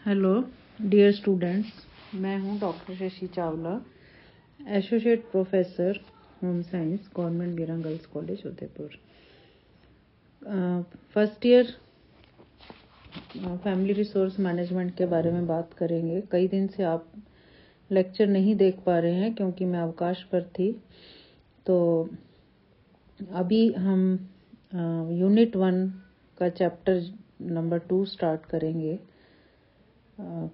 Hello dear students, मैं हूं doctor Shashi Chawla, associate professor home science, government Meera girls college Udaipur. First year family resource management के बारे में बात करेंगे। कई दिन से आप लेक्चर नहीं देख पा रहे हैं क्योंकि मैं अवकाश पर थी। तो अभी हम यूनिट 1 का चैप्टर नंबर 2 स्टार्ट करेंगे,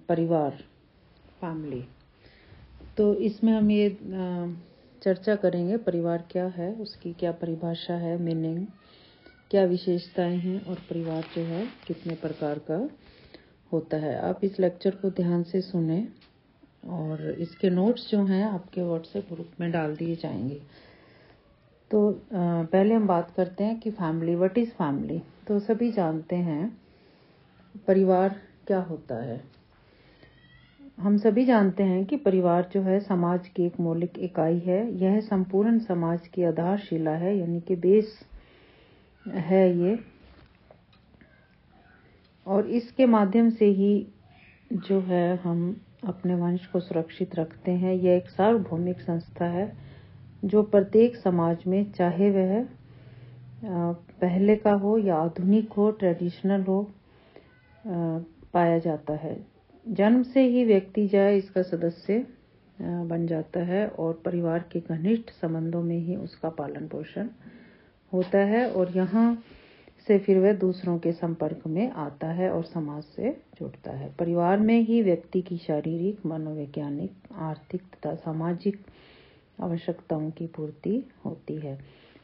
परिवार, फैमिली। तो इसमें हम ये चर्चा करेंगे परिवार क्या है, उसकी क्या परिभाषा है, मीनिंग, क्या विशेषताएं हैं और परिवार जो है कितने प्रकार का होता है। आप इस लेक्चर को ध्यान से सुने और इसके नोट्स जो हैं आपके व्हाट्सएप ग्रुप में डाल दिए जाएंगे। तो पहले हम बात करते हैं कि फैमिली, व्हाट इज़ फैमिली। तो सभी जानते हैं परिवार क्या होता है। हम सभी जानते हैं कि परिवार जो है समाज की एक मौलिक इकाई है। यह संपूर्ण समाज की आधारशिला है, यानी कि बेस है ये, और इसके माध्यम से ही जो है हम अपने वंश को सुरक्षित रखते हैं। यह एक सार्वभौमिक संस्था है जो प्रत्येक समाज में, चाहे वह पहले का हो या आधुनिक हो, ट्रेडिशनल हो, पाया जाता है। जन्म से ही व्यक्ति जो है इसका सदस्य बन जाता है और परिवार के घनिष्ठ संबंधों में ही उसका पालन पोषण होता है और यहाँ से फिर वह दूसरों के संपर्क में आता है और समाज से जुड़ता है। परिवार में ही व्यक्ति की शारीरिक, मनोवैज्ञानिक, आर्थिक तथा सामाजिक आवश्यकताओं की पूर्ति होती है।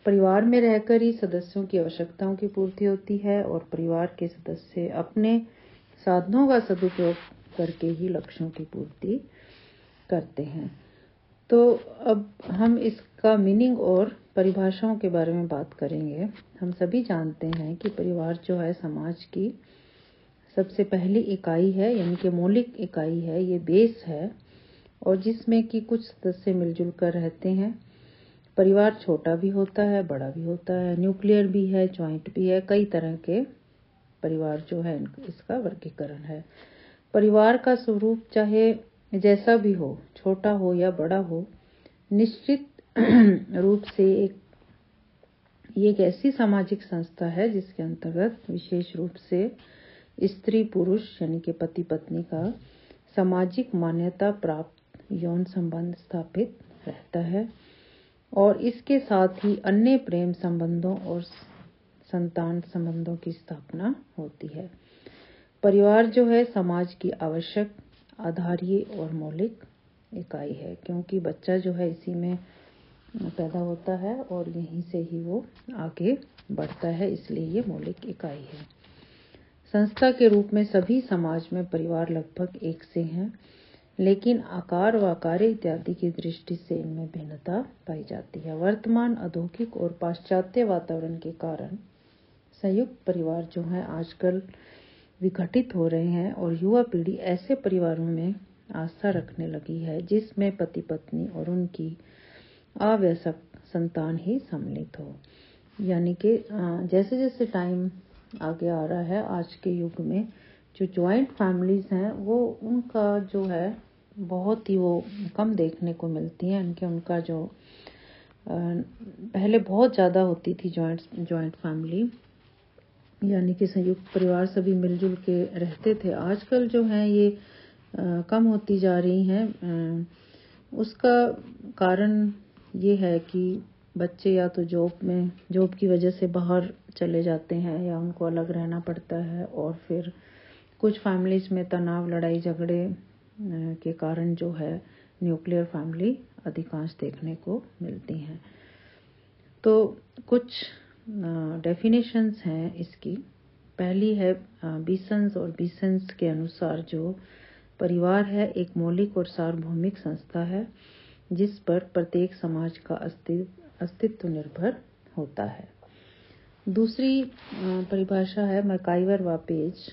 परिवार में रहकर ही सदस्यों की आवश्यकताओं की पूर्ति होती है और परिवार के सदस्य अपने साधनों का सदुपयोग करके ही लक्ष्यों की पूर्ति करते हैं। तो अब हम इसका मीनिंग और परिभाषाओं के बारे में बात करेंगे। हम सभी जानते हैं कि परिवार जो है समाज की सबसे पहली इकाई है, यानी कि मौलिक इकाई है, ये बेस है और जिसमें कि कुछ सदस्य मिलजुल कर रहते हैं। परिवार छोटा भी होता है, बड़ा भी होता है, न्यूक्लियर भी है, जॉइंट भी है, कई तरह के परिवार जो है इसका वर्गीकरण है। परिवार का स्वरूप चाहे जैसा भी हो, छोटा हो या बड़ा हो, निश्चित रूप से ये एक ऐसी सामाजिक संस्था है जिसके अंतर्गत विशेष रूप से स्त्री पुरुष यानी कि पति पत्नी का सामाजिक मान्यता प्राप्त यौन संबंध स्थापित रहता है और इसके साथ ही अन्य प्रेम संबंधों और संतान संबंधों की स्थापना होती है। परिवार जो है समाज की आवश्यक, आधारीय और मौलिक इकाई है, क्योंकि बच्चा जो है इसी में पैदा होता है और यहीं से ही वो आगे बढ़ता है, इसलिए ये मौलिक इकाई है। संस्था के रूप में सभी समाज में परिवार लगभग एक से हैं, लेकिन आकार व कार्य इत्यादि की दृष्टि से इनमें भिन्नता पाई जाती है। वर्तमान औद्योगिक और पाश्चात्य वातावरण के कारण संयुक्त परिवार जो है आजकल विघटित हो रहे हैं और युवा पीढ़ी ऐसे परिवारों में आस्था रखने लगी है जिसमें पति पत्नी और उनकी अवयस्क संतान ही सम्मिलित हो। यानी कि जैसे जैसे टाइम आगे आ रहा है, आज के युग में जो जॉइंट फैमिलीज हैं वो उनका जो है बहुत ही वो कम देखने को मिलती हैं। उनका जो पहले बहुत ज़्यादा होती थी जॉइंट फैमिली, यानी कि संयुक्त परिवार, सभी मिलजुल के रहते थे। आजकल जो है ये कम होती जा रही हैं। उसका कारण ये है कि बच्चे या तो जॉब की वजह से बाहर चले जाते हैं या उनको अलग रहना पड़ता है और फिर कुछ फैमिलीज में तनाव, लड़ाई झगड़े के कारण जो है न्यूक्लियर फैमिली अधिकांश देखने को मिलती हैं। तो कुछ डेफिनेशंस हैं इसकी। पहली है बीसन्स, और बीसन्स के अनुसार जो परिवार है एक मौलिक और सार्वभौमिक संस्था है जिस पर प्रत्येक समाज का अस्तित्व निर्भर होता है। दूसरी परिभाषा है मैकाइवर व पेज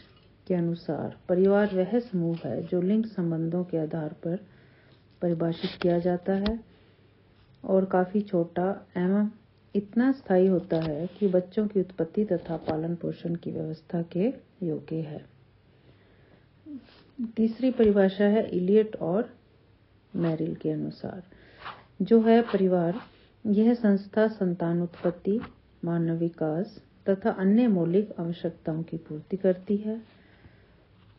के अनुसार परिवार वह समूह है जो लिंग संबंधों के आधार पर परिभाषित किया जाता है और काफी छोटा एवं इतना स्थायी होता है कि बच्चों की उत्पत्ति तथा पालन पोषण की व्यवस्था के योग्य है। तीसरी परिभाषा है इलियट और मेरिल के अनुसार, जो है परिवार यह संस्था संतान उत्पत्ति, मानव विकास तथा अन्य मौलिक आवश्यकताओं की पूर्ति करती है।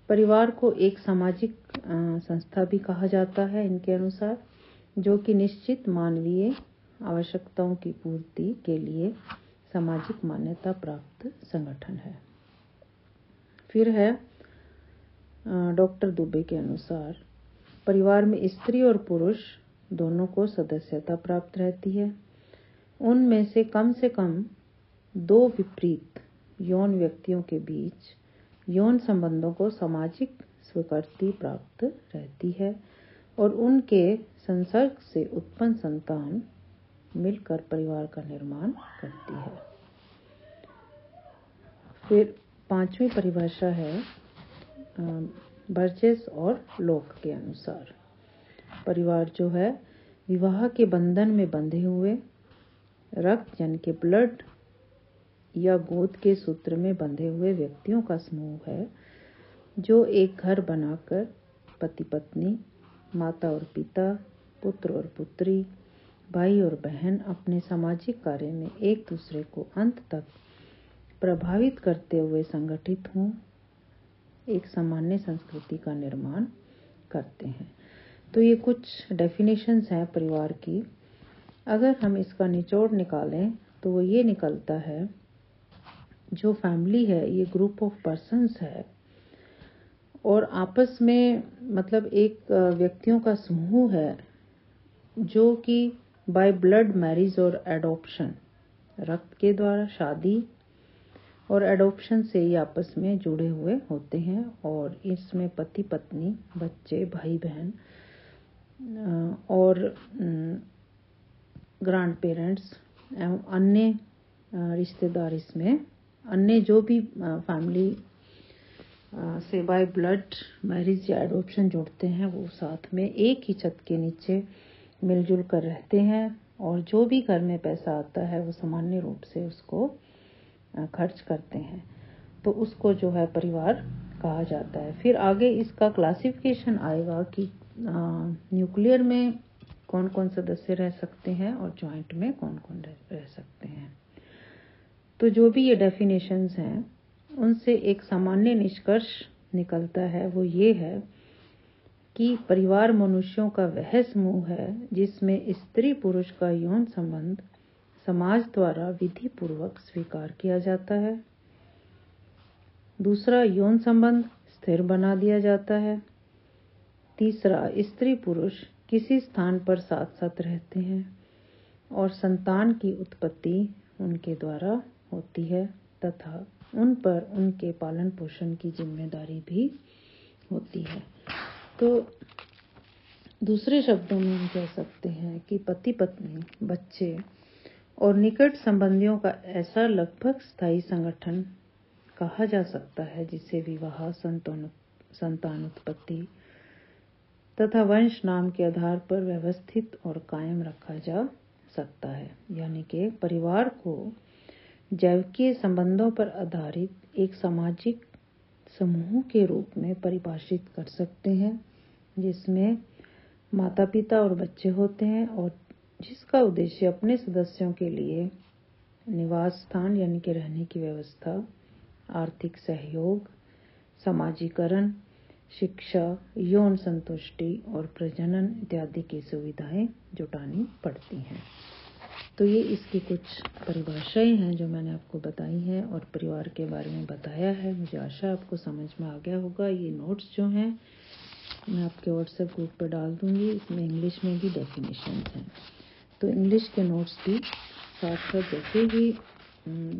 परिवार को एक सामाजिक संस्था भी कहा जाता है इनके अनुसार, जो कि निश्चित मानवीय आवश्यकताओं की पूर्ति के लिए सामाजिक मान्यता प्राप्त संगठन है। फिर है डॉक्टर दुबे के अनुसार परिवार में स्त्री और पुरुष दोनों को सदस्यता प्राप्त रहती है। उनमें से कम 2 विपरीत यौन व्यक्तियों के बीच यौन संबंधों को सामाजिक स्वीकृति प्राप्त रहती है और उनके संसर्ग से उत्पन्न संतान मिलकर परिवार का निर्माण करती है। फिर 5वीं परिभाषा है बर्जेस और लॉक के अनुसार, परिवार जो है विवाह के बंधन में बंधे हुए रक्त यानी कि ब्लड या गोद के सूत्र में बंधे हुए व्यक्तियों का समूह है, जो एक घर बनाकर पति पत्नी, माता और पिता, पुत्र और पुत्री, भाई और बहन अपने सामाजिक कार्य में एक दूसरे को अंत तक प्रभावित करते हुए संगठित हों, एक सामान्य संस्कृति का निर्माण करते हैं। तो ये कुछ डेफिनेशंस हैं परिवार की। अगर हम इसका निचोड़ निकालें तो वो ये निकलता है, जो फैमिली है ये ग्रुप ऑफ पर्सन्स है और आपस में मतलब एक व्यक्तियों का समूह है, जो कि बाय ब्लड मैरिज और एडॉप्शन, रक्त के द्वारा शादी और एडॉप्शन से ये आपस में जुड़े हुए होते हैं और इसमें पति पत्नी, बच्चे, भाई बहन और ग्रैंड पेरेंट्स एवं अन्य रिश्तेदार, इसमें अन्य जो भी फैमिली से बाय ब्लड मैरिज या एडॉप्शन जुड़ते हैं वो साथ में एक ही छत के नीचे मिलजुल कर रहते हैं और जो भी घर में पैसा आता है वो सामान्य रूप से उसको खर्च करते हैं, तो उसको जो है परिवार कहा जाता है। फिर आगे इसका क्लासिफिकेशन आएगा कि न्यूक्लियर में कौन कौन सदस्य रह सकते हैं और जॉइंट में कौन कौन रह सकते हैं। तो जो भी ये डेफिनेशंस हैं उनसे एक सामान्य निष्कर्ष निकलता है, वो ये है कि परिवार मनुष्यों का वह समूह है जिसमें स्त्री पुरुष का यौन संबंध समाज द्वारा विधि पूर्वक स्वीकार किया जाता है। दूसरा, यौन संबंध स्थिर बना दिया जाता है। तीसरा, स्त्री पुरुष किसी स्थान पर साथ साथ रहते हैं और संतान की उत्पत्ति उनके द्वारा होती है तथा उन पर उनके पालन पोषण की जिम्मेदारी भी होती है। तो दूसरे शब्दों में हम कह सकते हैं कि पति पत्नी, बच्चे और निकट संबंधियों का ऐसा लगभग स्थायी संगठन कहा जा सकता है जिसे विवाह, संतान उत्पत्ति तथा वंश नाम के आधार पर व्यवस्थित और कायम रखा जा सकता है। यानी कि परिवार को जैविकीय संबंधों पर आधारित एक सामाजिक समूह के रूप में परिभाषित कर सकते हैं, जिसमें माता पिता और बच्चे होते हैं और जिसका उद्देश्य अपने सदस्यों के लिए निवास स्थान यानी कि रहने की व्यवस्था, आर्थिक सहयोग, समाजीकरण, शिक्षा, यौन संतुष्टि और प्रजनन इत्यादि की सुविधाएं जुटानी पड़ती हैं। तो ये इसकी कुछ परिभाषाएं हैं जो मैंने आपको बताई हैं और परिवार के बारे में बताया है। मुझे आशा आपको समझ में आ गया होगा। ये नोट्स जो हैं मैं आपके व्हाट्सएप ग्रुप पर डाल दूंगी। इसमें इंग्लिश में भी डेफिनेशंस हैं, तो इंग्लिश के नोट्स भी साथ साथ जैसे ही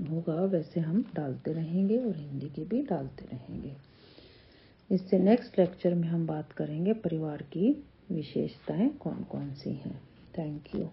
होगा वैसे हम डालते रहेंगे और हिंदी के भी डालते रहेंगे। इससे नेक्स्ट लेक्चर में हम बात करेंगे परिवार की विशेषताएं कौन कौन सी हैं। Thank you.